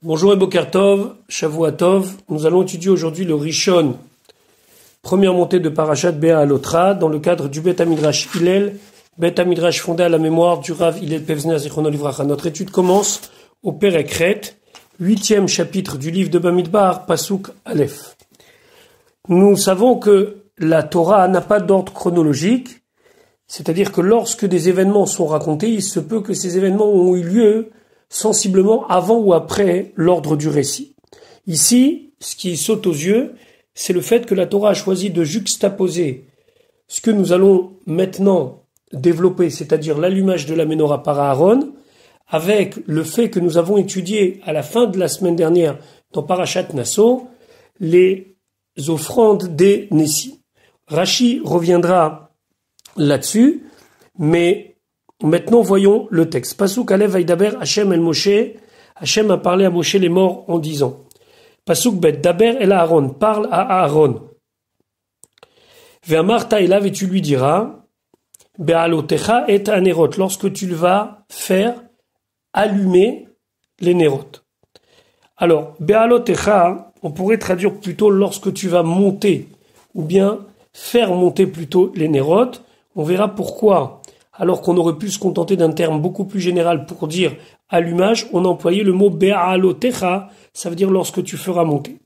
Bonjour et Boker Tov, Shavua Tov. Nous allons étudier aujourd'hui le Rishon, première montée de Parashat Be'alotra, dans le cadre du Bet Midrash Hillel, Bet Midrash fondé à la mémoire du Rav Hillel Pevzner Zichrono Livracha. Notre étude commence au Perek Ret, 8e chapitre du livre de Bamidbar, Pasuk Aleph. Nous savons que la Torah n'a pas d'ordre chronologique, c'est-à-dire que lorsque des événements sont racontés, il se peut que ces événements ont eu lieu sensiblement avant ou après l'ordre du récit. Ici, ce qui saute aux yeux, c'est le fait que la Torah a choisi de juxtaposer ce que nous allons maintenant développer, c'est-à-dire l'allumage de la Ménorah par Aaron, avec le fait que nous avons étudié à la fin de la semaine dernière dans Parashat Nasso, les offrandes des Nessi. Rashi reviendra là-dessus, mais maintenant, voyons le texte. Pasuk Alev Vaidaber Hashem el Moshe. Hashem a parlé à Moshe les morts en disant. Pasuk Bet Daber el Aaron. Parle à Aaron. Ve'amarta elav et tu lui diras. Be'alotecha et anerot. Lorsque tu vas faire allumer les nerot. Alors, Be'alotecha, on pourrait traduire plutôt lorsque tu vas monter, ou bien faire monter plutôt les nerot. On verra pourquoi. Alors qu'on aurait pu se contenter d'un terme beaucoup plus général pour dire allumage, on a employé le mot be'alotecha, ça veut dire lorsque tu feras monter.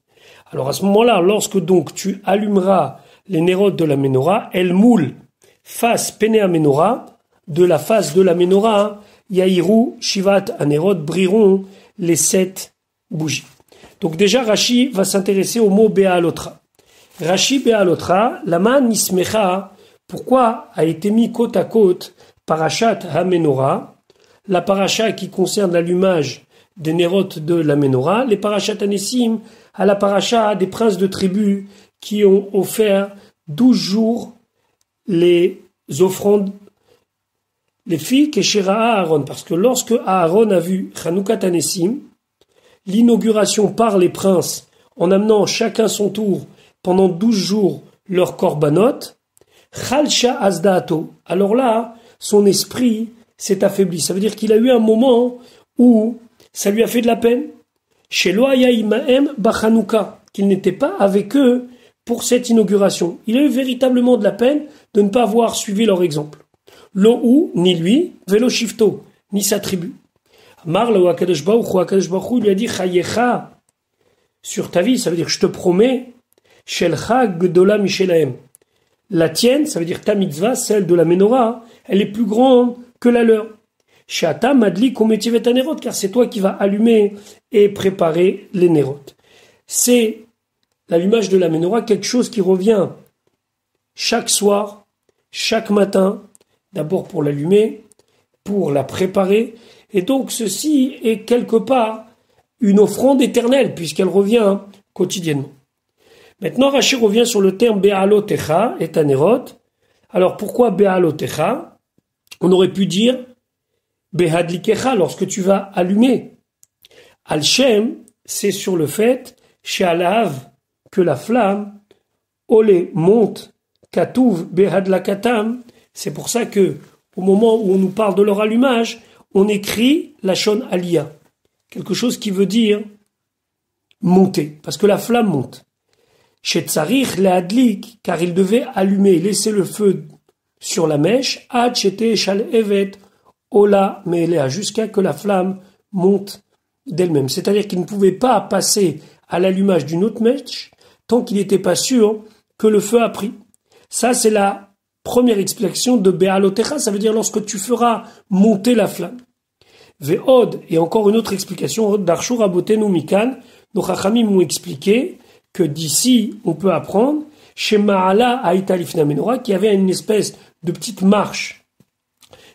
Alors à ce moment-là, lorsque donc tu allumeras les nérotes de la Ménorah, elles moulent face pene à Ménorah, de la face de la Ménorah, yahiru, shivat, anerot, brilleront les 7 bougies. Donc déjà Rashi va s'intéresser au mot be'alotra. Rashi be'alotra, lama nismecha. Pourquoi a été mis côte à côte Parashat HaMenorah, la paracha qui concerne l'allumage des nérotes de la Ménorah, les Parashat Anessim, à la paracha des princes de tribus qui ont offert 12 jours les offrandes, les filles Keshera Aaron, parce que lorsque Aaron a vu Chanoukat Anessim, l'inauguration par les princes, en amenant chacun son tour pendant 12 jours leur korbanot, Chalsha Asdaato. Alors là, son esprit s'est affaibli. Ça veut dire qu'il a eu un moment où ça lui a fait de la peine. Chez Loaya Imaem Bachanouka, qu'il n'était pas avec eux pour cette inauguration. Il a eu véritablement de la peine de ne pas avoir suivi leur exemple. Lo'ou, ni lui, Velo Shifto, ni sa tribu. Amar Lo Akadosh Baruch Hu lui a dit Chayecha, sur ta vie, ça veut dire je te promets, Shelcha Gdola Mishelaem. La tienne, ça veut dire ta mitzvah, celle de la Ménorah, elle est plus grande que la leur. Shata madli kometivet anerot, car c'est toi qui vas allumer et préparer les nerot. C'est l'allumage de la Ménorah, quelque chose qui revient chaque soir, chaque matin, d'abord pour l'allumer, pour la préparer, et donc ceci est quelque part une offrande éternelle, puisqu'elle revient quotidiennement. Maintenant, Rashi revient sur le terme Be'alotecha et Anerot. Alors, pourquoi Be'alotecha? On aurait pu dire Behadlikecha, lorsque tu vas allumer. Al-Shem, c'est sur le fait, She'alav, que la flamme, Olé, monte, Katouv, Behadlakatam. C'est pour ça que, au moment où on nous parle de leur allumage, on écrit la Shon Aliyah. Quelque chose qui veut dire monter, parce que la flamme monte. Chez Tsarich le'adlik, car il devait allumer, laisser le feu sur la mèche, ad chete shal evet ola me'elea, jusqu'à que la flamme monte d'elle-même. C'est-à-dire qu'il ne pouvait pas passer à l'allumage d'une autre mèche tant qu'il n'était pas sûr que le feu a pris. Ça, c'est la première explication de Be'alotecha, ça veut dire lorsque tu feras monter la flamme. Ve'od, et encore une autre explication, d'Arshur Abotenu Mikan, nos Chachamim m'ont expliqué que d'ici, on peut apprendre, chez Ma'ala Aïtalifna Ménorah, qui avait une espèce de petite marche.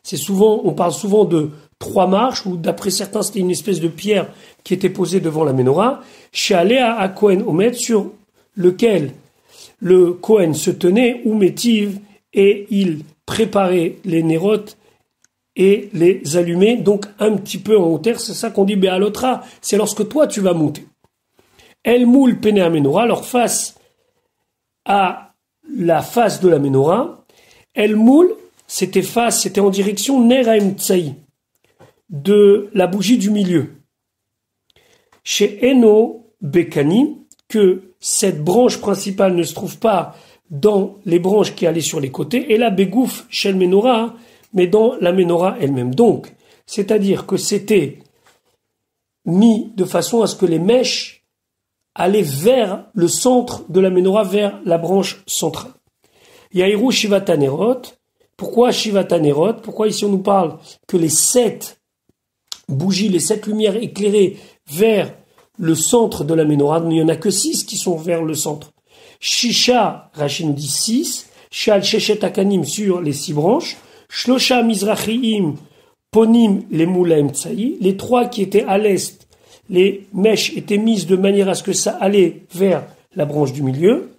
C'est souvent, on parle souvent de 3 marches, ou d'après certains, c'était une espèce de pierre qui était posée devant la Ménorah, chez Aléa à Kohen Omed, sur lequel le Kohen se tenait, ou métive, et il préparait les nérotes et les allumait, donc un petit peu en hauteur. C'est ça qu'on dit Be'alotra, c'est lorsque toi tu vas monter. El moule pene à Ménorah, leur face à la face de la Ménorah. El moule, c'était en direction Ner Haemtsaï, de la bougie du milieu. chez Eno Bekani, que cette branche principale ne se trouve pas dans les branches qui allaient sur les côtés, et la Begouf chez le Menorah, mais dans la Menorah elle-même. Donc, c'est-à-dire que c'était mis de façon à ce que les mèches allaient vers le centre de la Menorah, vers la branche centrale. Yahiru Shivata Nerot. Pourquoi Shivata Nerot? Pourquoi ici on nous parle que les 7 bougies, les 7 lumières éclairées vers le centre de la Menorah, il n'y en a que 6 qui sont vers le centre. Shisha, Rachid nous dit 6, Shal Sheshet Akanim sur les 6 branches, Shlosha Mizrachiim, Ponim les Moulaim Tsaï, les 3 qui étaient à l'est, les mèches étaient mises de manière à ce que ça allait vers la branche du milieu.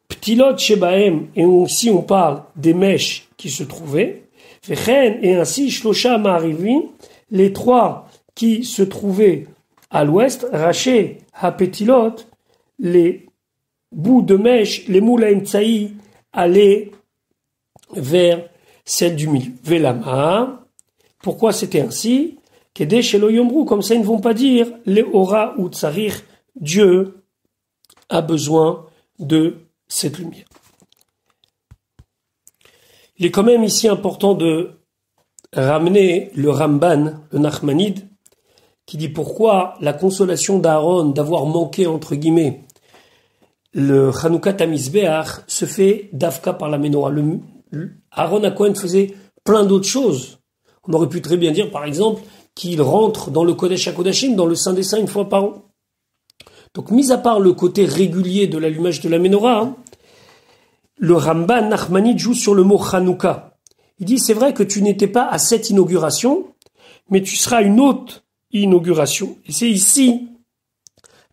Ptilot Shebaem, et aussi on parle des mèches qui se trouvaient, Vechen, et ainsi Shlosha Ma'arivim, les 3 qui se trouvaient à l'ouest, Raché Hapetilot, les bouts de mèche, les Moulaim Tsaï, allaient vers celle du milieu. Velama, pourquoi c'était ainsi? Kedé chez l'Oyombrou, comme ça ils ne vont pas dire les Ora ou Tsarir, Dieu a besoin de cette lumière. Il est quand même ici important de ramener le Ramban, le Nachmanide, qui dit pourquoi la consolation d'Aaron d'avoir manqué, entre guillemets, le Chanukah Tamizbeach se fait d'Afka par la Menorah. Aaron HaKohen faisait plein d'autres choses. On aurait pu très bien dire, par exemple, qu'il rentre dans le Kodesh HaKodashim, dans le Saint des Saints, une fois par an. Donc, mis à part le côté régulier de l'allumage de la Menorah, le Ramban Nachmanide joue sur le mot Chanukah. Il dit, c'est vrai que tu n'étais pas à cette inauguration, mais tu seras à une autre inauguration. Et c'est ici,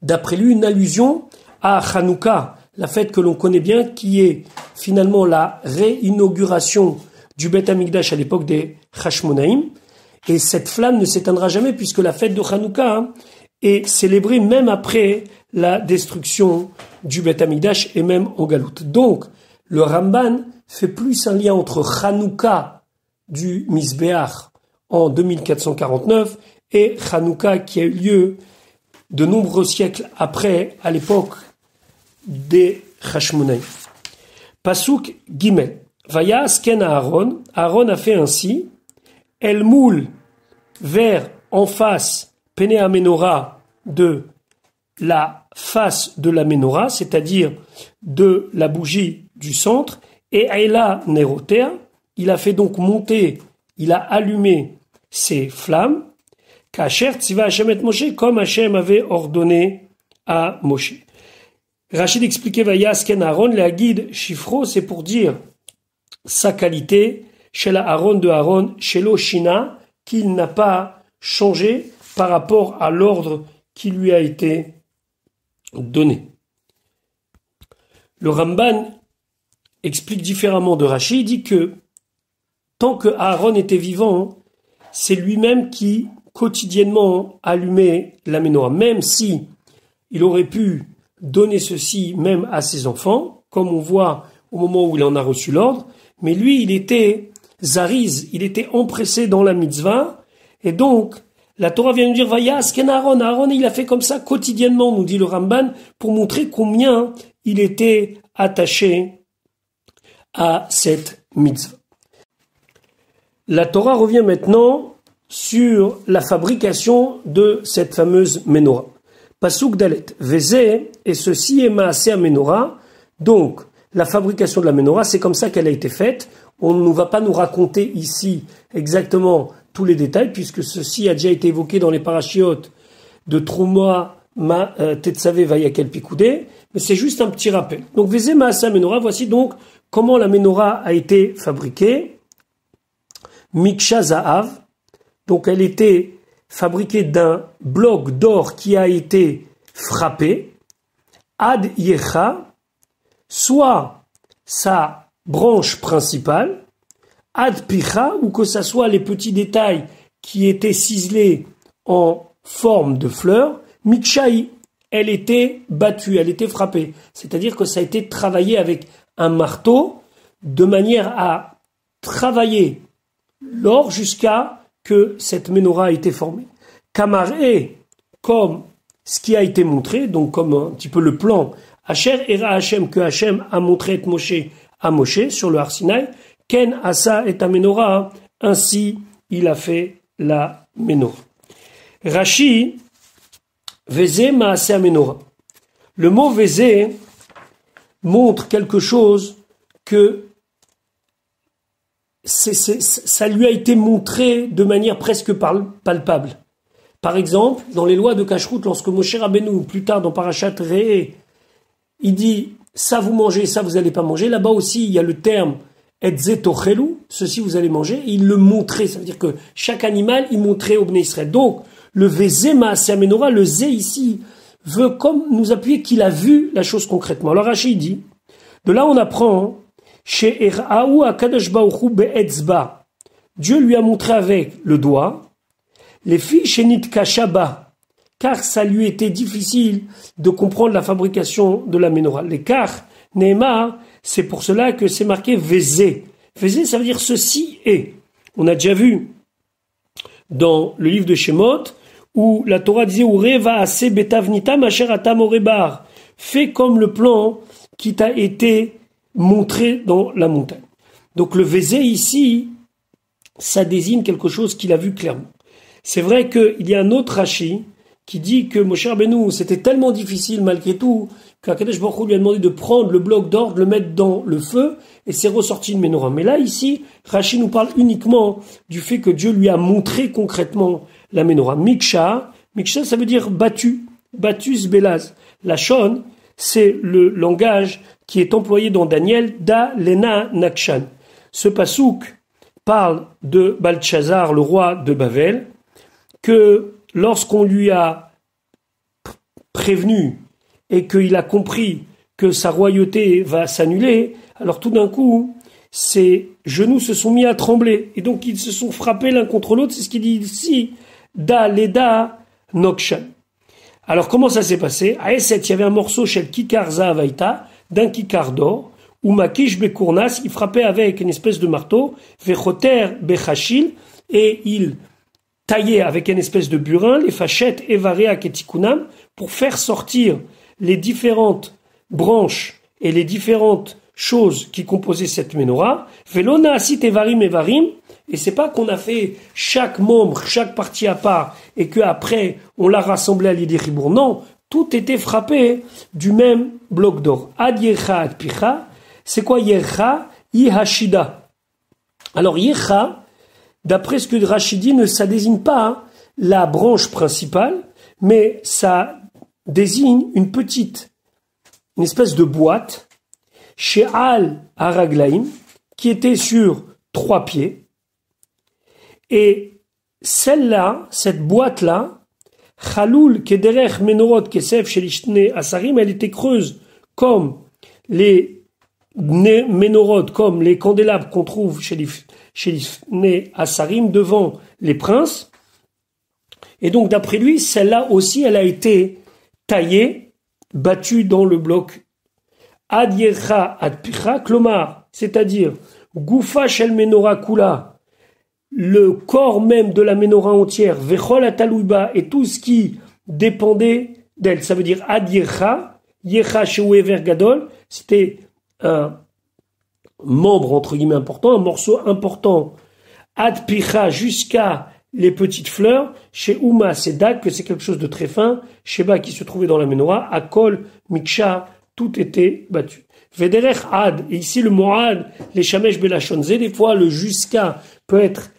d'après lui, une allusion à Chanukah, la fête que l'on connaît bien, qui est finalement la réinauguration du Beth Amikdash à l'époque des Hashmonaïm. Et cette flamme ne s'éteindra jamais puisque la fête de Chanukah est célébrée même après la destruction du Beth Amikdash et même en Galoute. Donc, le Ramban fait plus un lien entre Chanukah du Mizbeach en 2449 et Chanukah qui a eu lieu de nombreux siècles après, à l'époque des Hashmonaïm. Pasuk Gimel. Vaya Sken Aaron. Aaron a fait ainsi. El moule vers en face Pene Menorah de la face de la Menorah, c'est-à-dire de la bougie du centre, et Aïla Neroter, il a fait donc monter, il a allumé ses flammes, Kacher Tziva Hashem et Moshe, comme Hashem avait ordonné à Moshe. Rachid expliquait Vayasken Aaron, la guide Shifro, c'est pour dire sa qualité, chez la Aaron de Aaron, chez l'Oshina, qu'il n'a pas changé par rapport à l'ordre qui lui a été donné. Le Ramban explique différemment de Rachid, il dit que tant que Aaron était vivant, c'est lui-même qui quotidiennement allumait la Menorah, même si il aurait pu donner ceci même à ses enfants, comme on voit au moment où il en a reçu l'ordre, mais lui, il était zariz, il était empressé dans la mitzvah, et donc, la Torah vient nous dire, Vayasken Aaron, Aaron, il a fait comme ça quotidiennement, nous dit le Ramban, pour montrer combien il était attaché à cette mitzvah. La Torah revient maintenant sur la fabrication de cette fameuse menorah. Pasuk Dalet, Vézé, et ceci est Maaseh à Menorah. Donc, la fabrication de la menorah, c'est comme ça qu'elle a été faite. On ne va pas nous raconter ici exactement tous les détails, puisque ceci a déjà été évoqué dans les parachiotes de Trouma, Tetzavé, Vayakel, Pikoudé, mais c'est juste un petit rappel. Donc, Vézé, Maaseh à Menorah, voici donc comment la menorah a été fabriquée. Miksha Zahav, donc elle était fabriquée d'un bloc d'or qui a été frappé, Ad Yecha, soit sa branche principale, Ad Picha, ou que ce soit les petits détails qui étaient ciselés en forme de fleurs, Mikshai, elle était battue, elle était frappée. C'est-à-dire que ça a été travaillé avec un marteau de manière à travailler l'or jusqu'à que cette menorah a été formée. Kamaré, comme ce qui a été montré, donc comme un petit peu le plan, Asher Era Hashem, que Hashem a montré et Moshe à Moshe sur le Har Sinaï, Ken Asa et Amenora, ainsi il a fait la Menorah. Rashi, Vezé Maase Amenora. Le mot Vezé montre quelque chose que ça lui a été montré de manière presque palpable. Par exemple, dans les lois de Kashrut, lorsque Moshe Rabbeinu, plus tard dans Parashat Re'eh, il dit ça vous mangez, ça vous allez pas manger. Là-bas aussi, il y a le terme Etze Tochelu, ceci vous allez manger. Et il le montrait, ça veut dire que chaque animal, il montrait au Bnei Israël. Donc, le Vezé Maase Amenora, le Zé ici, veut comme nous appuyer qu'il a vu la chose concrètement. Alors Rachid dit, de là on apprend, chez Er'aou Akadosh Baruch Hu be'etzba, Dieu lui a montré avec le doigt, les filles chez Nitka Shaba, car ça lui était difficile de comprendre la fabrication de la menorah. L'écart, Nehemar, c'est pour cela que c'est marqué Vezé. Vezé, ça veut dire ceci est. On a déjà vu dans le livre de Shemot, où la Torah disait Ureva ase betavnita masher atam orebar, fais comme le plan qui t'a été montré dans la montagne. Donc le Vezé ici, ça désigne quelque chose qu'il a vu clairement. C'est vrai qu'il y a un autre Rashi qui dit que Moshe Rabbeinu, c'était tellement difficile malgré tout qu'Akadosh Baruch Hu lui a demandé de prendre le bloc d'or, de le mettre dans le feu, et c'est ressorti une menorah. Mais là, ici, Rashi nous parle uniquement du fait que Dieu lui a montré concrètement la menorah. Miksha, ça veut dire battu, battus belaz. La shon, c'est le langage qui est employé dans Daniel, da lena nakshan. Ce pasouk parle de Balthazar, le roi de Babel, que lorsqu'on lui a prévenu et qu'il a compris que sa royauté va s'annuler, alors tout d'un coup, ses genoux se sont mis à trembler. Et donc ils se sont frappés l'un contre l'autre, c'est ce qu'il dit ici, da leda nokshan. Alors comment ça s'est passé? À Esset, il y avait un morceau chez le Kikar Zahavaita, d'un Kikar d'or, où Makish Bekournas, il frappait avec une espèce de marteau, Vechoter Bechachil, et il taillait avec une espèce de burin, les fachettes Evarea Ketikunam, pour faire sortir les différentes branches et les différentes choses qui composaient cette menorah. Velona Asit Evarim Evarim, et c'est pas qu'on a fait chaque membre, chaque partie à part, et qu'après on l'a rassemblé à l'idée Ribour. Non, tout était frappé du même bloc d'or. Ad Yecha Ad Picha, c'est quoi Yecha? Yihashida. Alors Yecha, d'après ce que Rachid dit, ça désigne pas la branche principale, mais ça désigne une espèce de boîte, chez Al Araglaim, qui était sur 3 pieds. Et celle-là, cette boîte-là, Chaloul Kederech Menorot Kesef Shelishne Asarim, elle était creuse comme les Menorot, comme les candélabres qu'on trouve chez les Asarim devant les princes. Et donc d'après lui, celle-là aussi, elle a été taillée, battue dans le bloc. Ad Yecha Ad Picha, Klomar, c'est-à-dire Goufa Shel Menorah Kula, le corps même de la menorah entière, Vechol Atalouba, et tout ce qui dépendait d'elle. Ça veut dire Ad Yecha, Yecha Sheuever Gadol, c'était un membre entre guillemets important, un morceau important, Ad Picha, jusqu'à les petites fleurs, chez Uma c'est Dak, que c'est quelque chose de très fin, Sheba qui se trouvait dans la menorah, Akol, Miksha, tout était battu. Vederech Ad, et ici le mot Ad, les Shamesh Belachonze, des fois le jusqu'à peut être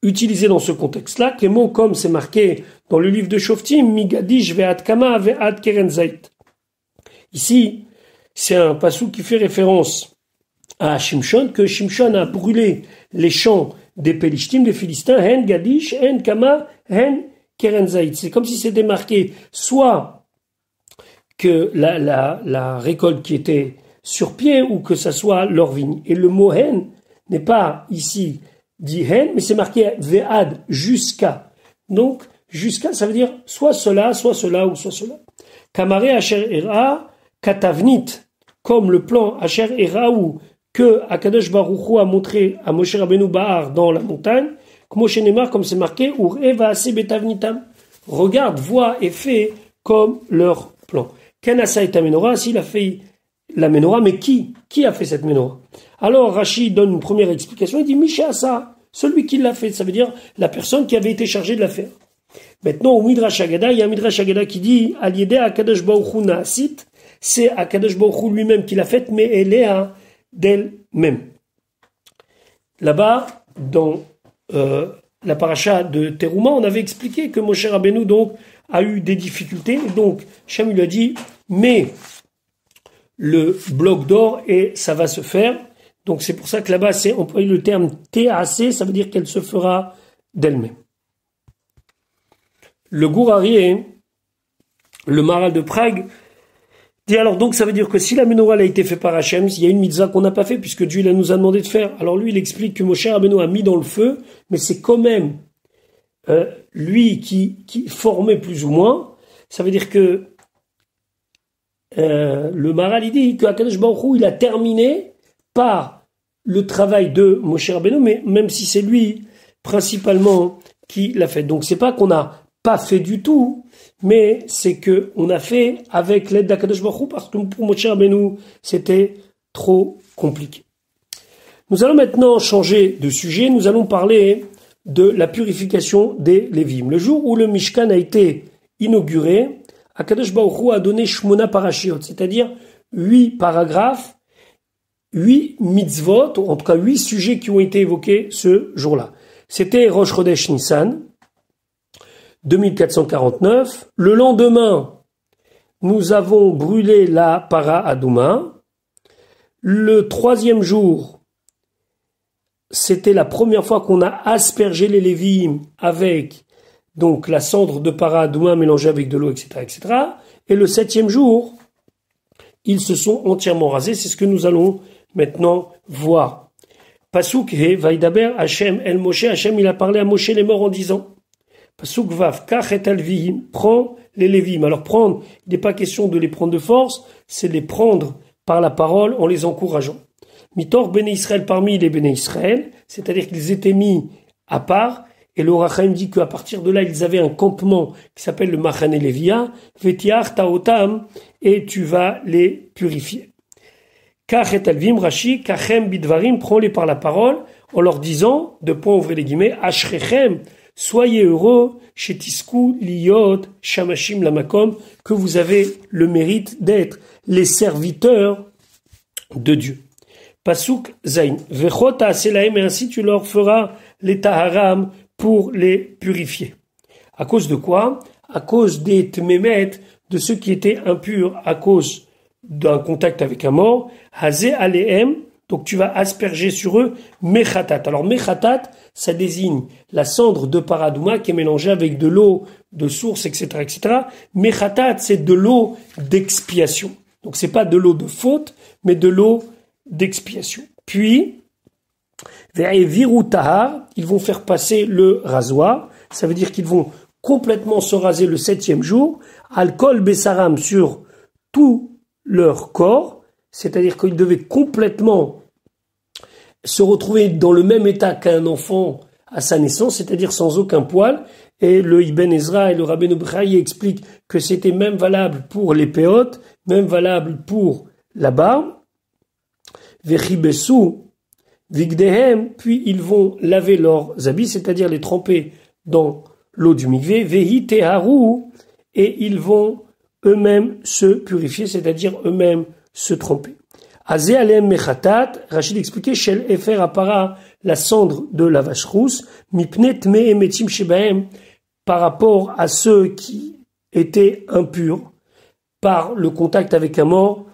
utilisé dans ce contexte-là, que les mots comme c'est marqué dans le livre de Shoftim, Migadish ve'ad kama ve'ad keren zait. Ici, c'est un passou qui fait référence à Shimshon, que Shimshon a brûlé les champs des Pélishtim, des Philistins, hen gadish, hen kama, hen keren zait. C'est comme si c'était marqué soit que la récolte qui était sur pied ou que ça soit leur vigne. Et le mot hen n'est pas ici dit hen, mais c'est marqué ve'ad, jusqu'à. Donc, jusqu'à, ça veut dire soit cela, ou soit cela. Kamare Asher Era, Katavnit, comme le plan Asher Eraou, que Akadosh Baruch Hu a montré à Moshe Rabbeinu Bahar dans la montagne, Comme chez Neymar, comme c'est marqué, regarde, vois et fais comme leur plan. Kenasa est menorah, s'il a fait la menorah, mais qui a fait cette menorah? Alors Rashi donne une première explication, il dit Misha Asa, celui qui l'a fait, ça veut dire la personne qui avait été chargée de la faire. Maintenant, au Midrash Haggadah, il y a un Midrash Haggadah qui dit Aliédé Akadosh Baruch Hu Naasit, c'est Akadosh Baruch Hu lui-même qui l'a faite, mais elle est d'elle-même. Là-bas, dans la paracha de Teruma, on avait expliqué que Moshe Rabbeinu donc a eu des difficultés, donc Shem lui a dit mets le bloc d'or et ça va se faire. Donc c'est pour ça que là-bas c'est employé le terme TAC, ça veut dire qu'elle se fera d'elle-même. Le Gourari, le Maral de Prague, dit alors donc ça veut dire que si la menorah a été faite par Hachem, il y a une mitzvah qu'on n'a pas fait puisque Dieu nous a demandé de faire. Alors lui il explique que Moshe Rabbeinu a mis dans le feu, mais c'est quand même lui qui formait plus ou moins. Ça veut dire que le Maral il dit que Akadosh Baruch Hu il a terminé par le travail de Moshe Rabbeinu, mais même si c'est lui principalement qui l'a fait. Donc c'est pas qu'on n'a pas fait du tout, mais c'est que on a fait avec l'aide d'Akadosh Baruch Hu parce que pour Moshe Rabbeinu c'était trop compliqué. Nous allons maintenant changer de sujet. Nous allons parler de la purification des Lévim. Le jour où le Mishkan a été inauguré, Akadosh Baruch Hu a donné Shmona Parashiot, c'est-à-dire 8 paragraphes, 8 mitzvot, en tout cas 8 sujets qui ont été évoqués ce jour-là. C'était Rosh Chodesh Nissan, 2449. Le lendemain, nous avons brûlé la para Adouma. Le troisième jour, c'était la première fois qu'on a aspergé les Lévim avec donc la cendre de para Adouma mélangée avec de l'eau, etc., etc. Et le septième jour, ils se sont entièrement rasés. C'est ce que nous allons maintenant voir. Pasuk he vaidaber Hashem el Moshe. Hashem il a parlé à Moshe les morts en disant Pasuk vav kach et alvihim, prends les Lévim. Alors prendre, il n'est pas question de les prendre de force, c'est de les prendre par la parole en les encourageant. Mitor Béné Israël parmi les Béné Israël, c'est-à-dire qu'ils étaient mis à part. Et le Rachaim dit qu'à partir de là, ils avaient un campement qui s'appelle le Machane Lévia, Vetiach Taotam, et tu vas les purifier. Kach et alvim Rashi, Kachem bidvarim, prends-les par la parole, en leur disant, de point ouvrir les guillemets, Ashrechem, soyez heureux, Shetisku Liot, Shamashim Lamakom, que vous avez le mérite d'être les serviteurs de Dieu. Pasuk Zain, Vechota Selaim, et ainsi tu leur feras les Taharam pour les purifier. À cause de quoi? À cause des Tmemet, de ceux qui étaient impurs à cause d'un contact avec un mort. Hazé Alehem, donc tu vas asperger sur eux Mechatat. Alors Mechatat, ça désigne la cendre de Paradouma qui est mélangée avec de l'eau de source, etc., etc. Mechatat, c'est de l'eau d'expiation. Donc c'est pas de l'eau de faute, mais de l'eau d'expiation. Puis, ils vont faire passer le rasoir. Ça veut dire qu'ils vont complètement se raser le septième jour. Alcool Bessaram sur tout leur corps. C'est-à-dire qu'ils devaient complètement se retrouver dans le même état qu'un enfant à sa naissance, c'est-à-dire sans aucun poil. Et le Ibn Ezra et le Rabbeinu Bechai expliquent que c'était même valable pour les péotes, même valable pour la barbe. Vechibessu Vigdehem, puis ils vont laver leurs habits, c'est-à-dire les tremper dans l'eau du mikvé, Vehi Teharu, et ils vont eux-mêmes se purifier, c'est-à-dire eux-mêmes se tremper. Azé Alem Mechatat, Rachid expliquait, Shel Efer Apara, la cendre de la vache rousse, Mipnet Me Emetim Shebahem, par rapport à ceux qui étaient impurs par le contact avec un mort,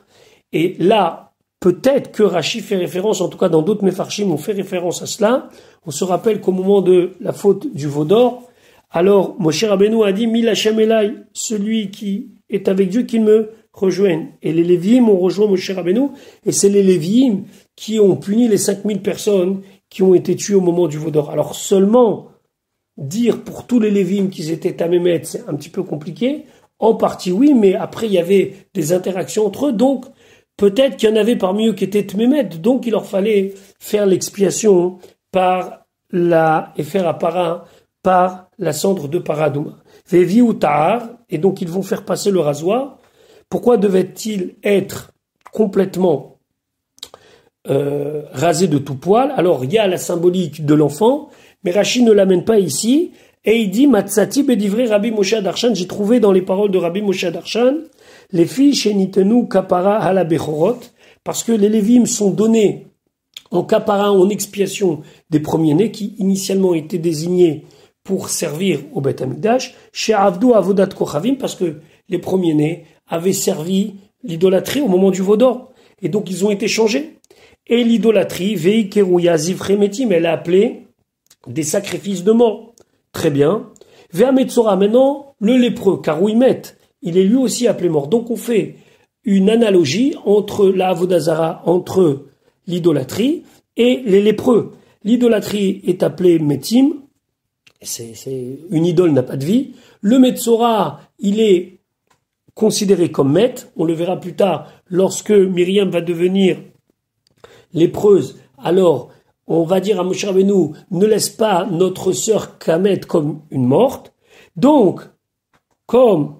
et là, peut-être que Rashi fait référence, en tout cas dans d'autres Mefarshim, on fait référence à cela. On se rappelle qu'au moment de la faute du veau d'or, alors Moshe Rabbeinu a dit « Mil Hashem Elai » celui qui est avec Dieu, qu'il me rejoigne. Et les Léviim ont rejoint Moshe Rabbeinu, et c'est les Léviim qui ont puni les 5000 personnes qui ont été tuées au moment du veau d'or. Alors seulement dire pour tous les Léviim qu'ils étaient Tamémet, c'est un petit peu compliqué. En partie oui, mais après il y avait des interactions entre eux, donc peut-être qu'il y en avait parmi eux qui étaient Tmémet, donc il leur fallait faire l'expiation par et faire appara par la cendre de paradouma. Vevi ou tahar, et donc ils vont faire passer le rasoir. Pourquoi devait-il être complètement rasé de tout poil? Alors il y a la symbolique de l'enfant, mais Rashi ne l'amène pas ici, et il dit Matsati bedivre Rabbi Moshe Darshan, j'ai trouvé dans les paroles de Rabbi Moshe Darshan, les filles shenitenu kapara hala bechorot, parce que les lévim sont donnés en kapara, en expiation des premiers-nés, qui initialement étaient désignés pour servir au Beth Amikdash, chez Avdou Avodat Kochavim, parce que les premiers-nés avaient servi l'idolâtrie au moment du veau d'or, et donc ils ont été changés. Et l'idolâtrie, Vei Kerouya Zivremetim, elle a appelé des sacrifices de mort. Très bien. Vea Metzora, maintenant, le lépreux, Karouimet, il est lui aussi appelé mort. Donc on fait une analogie entre la Avodazara, entre l'idolâtrie et les lépreux. L'idolâtrie est appelée Metim, c'est une idole n'a pas de vie. Le Metzora, il est considéré comme Met. On le verra plus tard lorsque Myriam va devenir lépreuse. Alors, on va dire à Moshe Rabbeinu, ne laisse pas notre sœur Kamet comme une morte. Donc, comme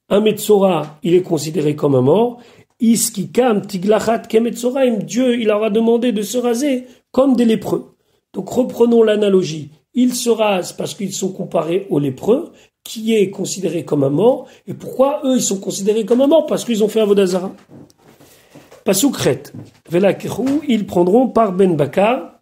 un Metzora, il est considéré comme un mort. Iskikam tiglachat kemetzoraim, Dieu, il leur a demandé de se raser comme des lépreux. Donc, reprenons l'analogie. Ils se rasent parce qu'ils sont comparés aux lépreux, qui est considéré comme un mort. Et pourquoi eux, ils sont considérés comme un mort? Parce qu'ils ont fait Avodazara. Pasukret, Velakeru, ils prendront par Ben Bakar,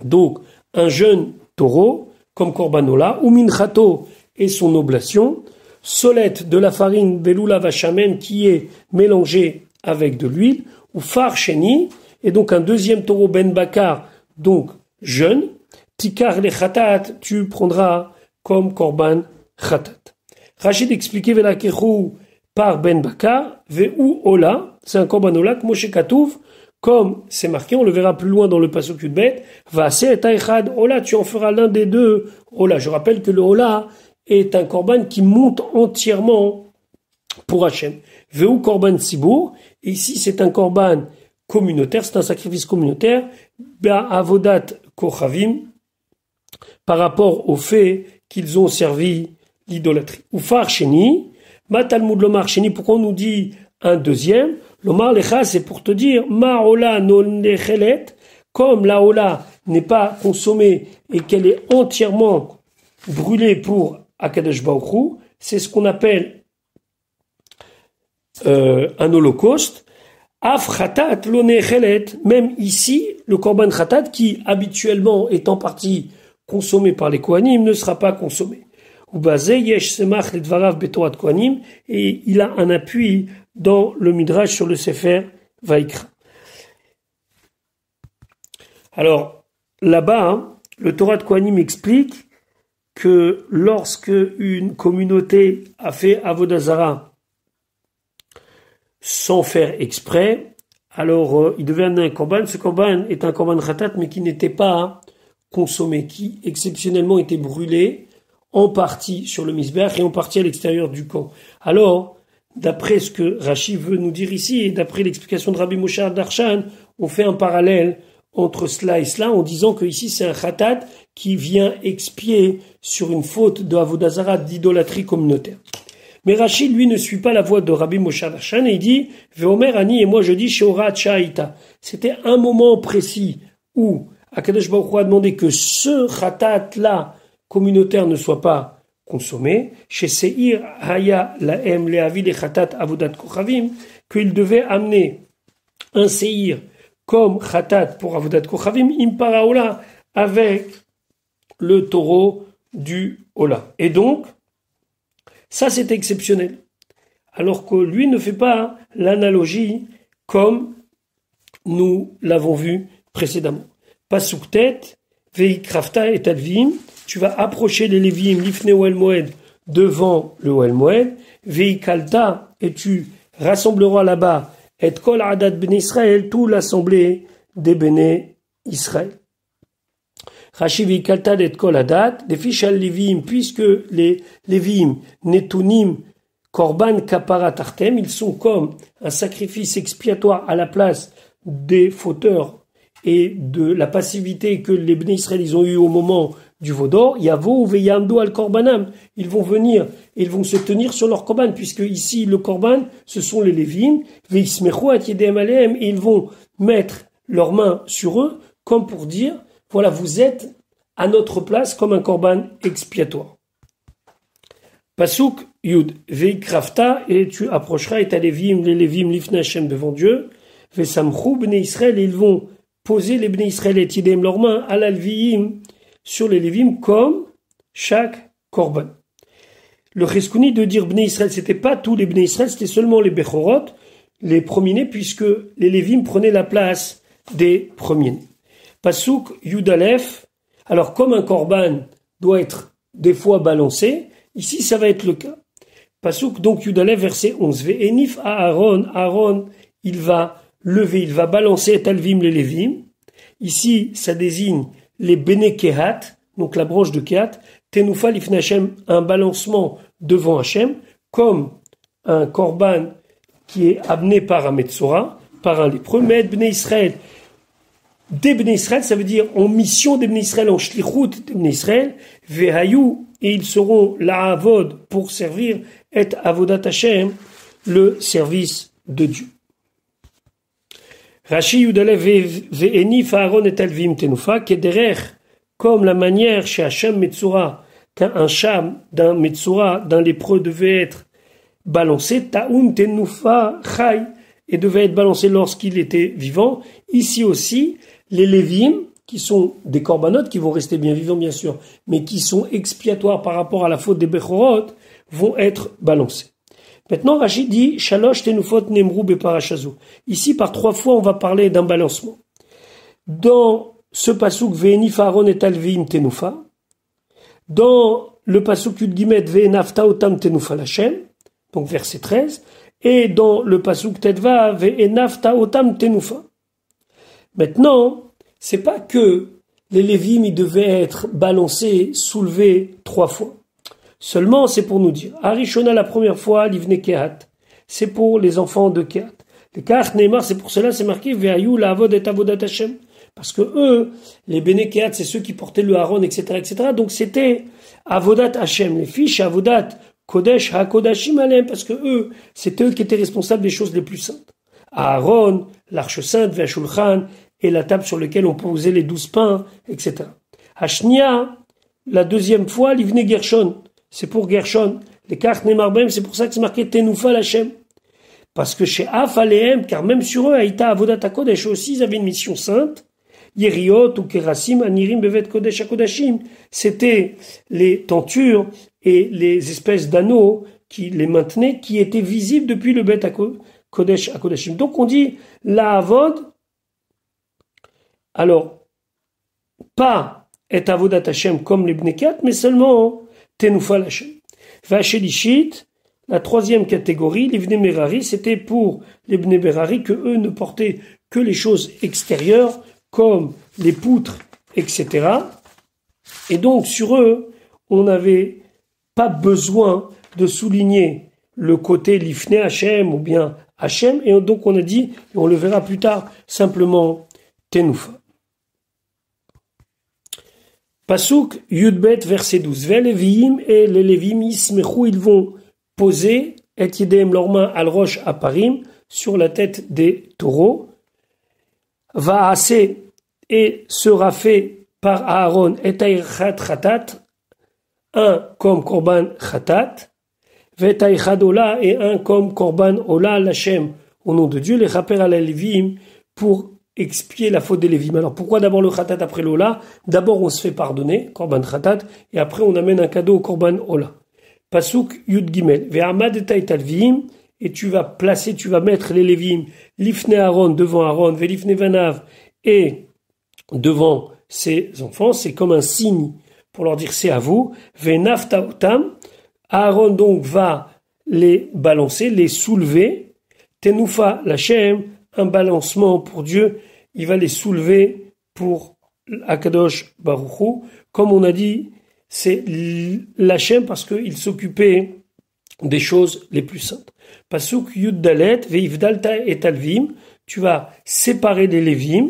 donc un jeune taureau, comme Korbanola, ou Minchato et son oblation, solette de la farine Beloula Vachamen qui est mélangée avec de l'huile, ou Farcheni, et donc un deuxième taureau Ben Bakar, donc jeune, Tikar le Khatat, tu prendras comme Korban Khatat. Rachid expliquait Velakeru par Ben Bakar, Ve'u Ola, c'est un Korban Ola, Moshe Katouv, comme c'est marqué, on le verra plus loin dans le Pasuk Yudbet, Va'ase et Taïchad Ola, tu en feras l'un des deux Ola. Je rappelle que le Ola est un Korban qui monte entièrement pour Hachem. Ve'u Korban Sibour, et ici c'est un Korban communautaire, c'est un sacrifice communautaire, Ba'avodat Kochavim, par rapport au fait qu'ils ont servi l'idolâtrie. Ou Farcheni, Matalmud Lomar Sheni, pourquoi on nous dit un deuxième? Lomar Lecha, c'est pour te dire, Ma Ola non lechelet, comme la Ola n'est pas consommée et qu'elle est entièrement brûlée pour Akadosh Baruch Hu, c'est ce qu'on appelle un holocauste. Af Khatat lo nechelet, même ici, le Korban Khatat, qui habituellement est en partie consommé par les Kohanim, ne sera pas consommé. Et il a un appui dans le Midrash sur le Sefer Vaikra. Alors, là-bas, le Torah de Kohanim explique que lorsque une communauté a fait Avodazara sans faire exprès, alors il devait amener un korban. Ce korban est un korban khatat, mais qui n'était pas consommé, qui exceptionnellement était brûlé, en partie sur le misbéach et en partie à l'extérieur du camp. Alors, d'après ce que Rashi veut nous dire ici, et d'après l'explication de Rabbi Moshe Darshan, on fait un parallèle entre cela et cela, en disant que ici c'est un khatat qui vient expier sur une faute de Avodazara, d'idolâtrie communautaire. Mais Rashi, lui, ne suit pas la voie de Rabbi Moshe Darshan, et il dit, Veomer Ani, et moi je dis, Sheorat Sha'ita. C'était un moment précis où Akadosh Baruch Hu a demandé que ce khatat-là, communautaire, ne soit pas consommé. Chez Seir Haya Laem Leavi le Khatat Avodat Kochavim, qu'il devait amener un Seir comme Khatat pour Avodat Kochavim, Impara Ola, avec le taureau du Ola. Et donc, ça c'est exceptionnel. Alors que lui ne fait pas l'analogie comme nous l'avons vu précédemment. Pasuk tête, Veikrafta et Advim, tu vas approcher les Lévim, l'Ifne Oel Moed, devant le Oel Moed, Veikalta, et tu rassembleras là-bas, et Kol Adat Ben Israël, toute l'assemblée des Béné Israël. Rashi Veikalta et Kol Adat, les fiches al Lévim, puisque les Lévim, Netunim, Korban Kapara Tartem, ils sont comme un sacrifice expiatoire à la place des fauteurs et de la passivité que les Bnei Israël ils ont eu au moment du veau d'or, Yavo veyamdo al korbanam, ils vont venir et ils vont se tenir sur leur korban, puisque ici le korban, ce sont les Lévim, veismechu at yedem alehem, et ils vont mettre leurs mains sur eux, comme pour dire, voilà, vous êtes à notre place comme un korban expiatoire. Pasuk Yud, veikrafta, et tu approcheras et ta les Lévim lifnei Hashem devant Dieu, vesamchou bnei Israël, et ils vont poser les bnei Israël et yedem leurs mains à l'alviim, sur les Lévim comme chaque korban. Le Cheskouni de dire Bnei Israël, c'était pas tous les Bnei Israël, c'était seulement les Bechorot, les premiers-nés, puisque les Lévim prenaient la place des premiers-nés. Pasuk Yudalef, alors comme un korban doit être des fois balancé, ici ça va être le cas. Pasuk donc Yudalef, verset 11. Ve'enif à Aaron, Aaron, il va lever, il va balancer et alvim les Lévim. Ici, ça désigne les Bene Kehat, donc la branche de Kehat, Tenoufa lifnei Hashem, un balancement devant Hashem, comme un korban qui est amené par un Metzora, par un lépreux, mais Bnei Israël, des Bnei Israël, ça veut dire en mission des Bnei Israël, en shlichut des Bnei Israël, vehayu, et ils seront la avod pour servir, et avodat Hashem, le service de Dieu. Rashi Yudalev ve'enif Aaron et alvim tenoufa kederech, comme la manière chez Hashem Metzora, qu'un sham d'un Metzora, d'un lépreux devait être balancé, ta'um tenoufa chai, et devait être balancé lorsqu'il était vivant. Ici aussi, les Lévim, qui sont des corbanotes, qui vont rester bien vivants bien sûr, mais qui sont expiatoires par rapport à la faute des Bechorot, vont être balancés. Maintenant, Rachid dit, Shalosh tenufot nemru beparashazu. Ici, par 3 fois, on va parler d'un balancement. Dans ce pasuk, ve'enif Aaron et alvim tenufa. Dans le pasuk Yud Gimet, ve'enafta otam tenufa Hashem, donc verset 13. Et dans le pasuk Tedva, ve'enafta otam tenufa. Maintenant, c'est pas que les Lévim, ils devaient être balancés, soulevés 3 fois. Seulement, c'est pour nous dire, Arishona, la première fois, l'ivne Kehat, c'est pour les enfants de Kehat. Les Kehat Neymar, c'est pour cela, c'est marqué, Ve'ayu la avod et avodat Hashem. Parce que eux, les Bene Kehat, c'est ceux qui portaient le Aaron, etc., etc. Donc c'était avodat Hashem, les fiches avodat Kodesh HaKodashim Alem, parce que eux, c'était eux qui étaient responsables des choses les plus saintes. Aaron, l'arche sainte, Ve'ashulchan, et la table sur laquelle on posait les 12 pains, etc. Hashnia, la deuxième fois, l'ivne Gershon, c'est pour Gershon. Les cartes Neymarbem, c'est pour ça que c'est marqué Tenoufa Lachem. Parce que chez Af Alehem, car même sur eux, Aïta Avodat HaKodesh aussi, ils avaient une mission sainte. Yeriot ou Kerasim, Anirim Bevet Kodesh HaKodashim. C'était les tentures et les espèces d'anneaux qui les maintenaient, qui étaient visibles depuis le Bet Kodesh HaKodashim. Donc on dit la Avod, alors, pas et Avodat Hashem comme les Bnei Kehat, mais seulement Tenoufa Hashem. Vachelishit, la troisième catégorie, les Bnei Merari, c'était pour les Bnei Merari que eux ne portaient que les choses extérieures, comme les poutres, etc. Et donc, sur eux, on n'avait pas besoin de souligner le côté Lifnei Hashem ou bien Hashem, et donc on a dit, et on le verra plus tard, simplement Tenoufa. Pasuk Yudbet verset 12. Ve Lévim et les Lévim ismechu, ils vont poser et yedem leurs mains al roche à parim sur la tête des taureaux. Va assez et sera fait par Aaron et taïchat khatat, un comme korban khatat, ve taïchad ola et un comme korban ola l'Hashem au nom de Dieu les rapper à la Lévim pour expier la faute des Lévim. Alors pourquoi d'abord le khatat après l'ola? D'abord on se fait pardonner, korban khatat, et après on amène un cadeau au korban ola. Pasuk Yud Gimel, ve'amad et taïtalvim, et tu vas placer, tu vas mettre les Lévim, l'ifne Aaron devant Aaron, ve'lifne Vanav, et devant ses enfants, c'est comme un signe pour leur dire c'est à vous, ve'nafta otam, Aaron donc va les balancer, les soulever, tenoufa l'Hashem, un balancement pour Dieu, il va les soulever pour Akadosh Baruch Hu. Comme on a dit, c'est l'Hashem parce qu'il s'occupait des choses les plus saintes. Pasuk Yud Dalet, Ve'ivdalta et Alvim, tu vas séparer les Lévim,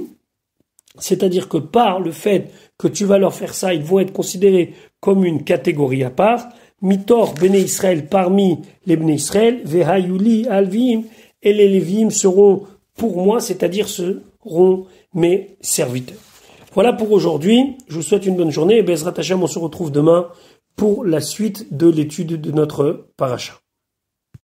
C'est-à-dire que par le fait que tu vas leur faire ça, ils vont être considérés comme une catégorie à part. Mitor Béné Israël, parmi les Béné Israël, Vehayuli Alvim, et les Lévim seront pour moi, c'est-à-dire seront mes serviteurs. Voilà pour aujourd'hui. Je vous souhaite une bonne journée et Bezrat Hashem, on se retrouve demain pour la suite de l'étude de notre paracha.